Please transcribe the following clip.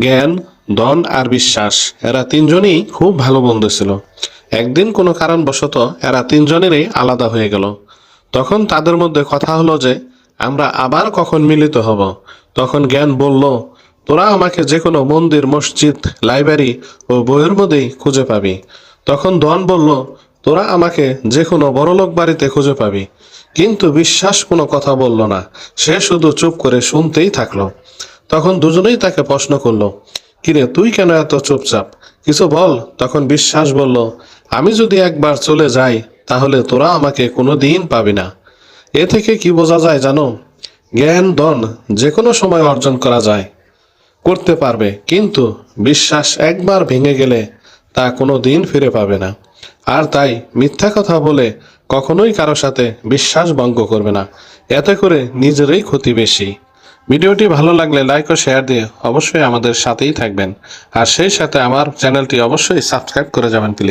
জ্ঞান, ধন আর বিশ্বাস এরা তিনজনই খুব ভালো বন্ধু ছিল। একদিন কোনো কারণবশত এরা তিনজনেরই আলাদা হয়ে গেল। তখন তাদের মধ্যে কথা হলো যে আমরা আবার কখন মিলিত হব। তখন জ্ঞান বলল, তোরা আমাকে যে কোনো মন্দির, মসজিদ, লাইব্রেরি ও বইয়ের মধ্যেই খুঁজে পাবি। তখন ধন বলল, তোরা আমাকে যে কোনো বড়লোক বাড়িতে খুঁজে পাবি। কিন্তু বিশ্বাস কোনো কথা বলল না, সে শুধু চুপ করে শুনতেই থাকলো। তখন দুজনেই তাকে প্রশ্ন করলো, কিরে তুই কেন এত চুপচাপ, কিছু বল। তখন বিশ্বাস বলল, আমি যদি একবার চলে যাই তাহলে তোরা আমাকে কোনো দিন পাবি না। এ থেকে কি বোঝা যায় জানো? জ্ঞান, ধন যে কোনো সময় অর্জন করা যায়, করতে পারবে, কিন্তু বিশ্বাস একবার ভেঙে গেলে তা কোনো দিন ফিরে পাবে না। আর তাই মিথ্যা কথা বলে কখনোই কারো সাথে বিশ্বাস ভঙ্গ করবে না, এতে করে নিজেরই ক্ষতি বেশি। ভিডিওটি ভালো লাগলে লাইক ও শেয়ার দিয়ে অবশ্যই আমাদের সাথেই থাকবেন, আর সেই সাথে আমার চ্যানেলটি অবশ্যই সাবস্ক্রাইব করে যাবেন প্লিজ।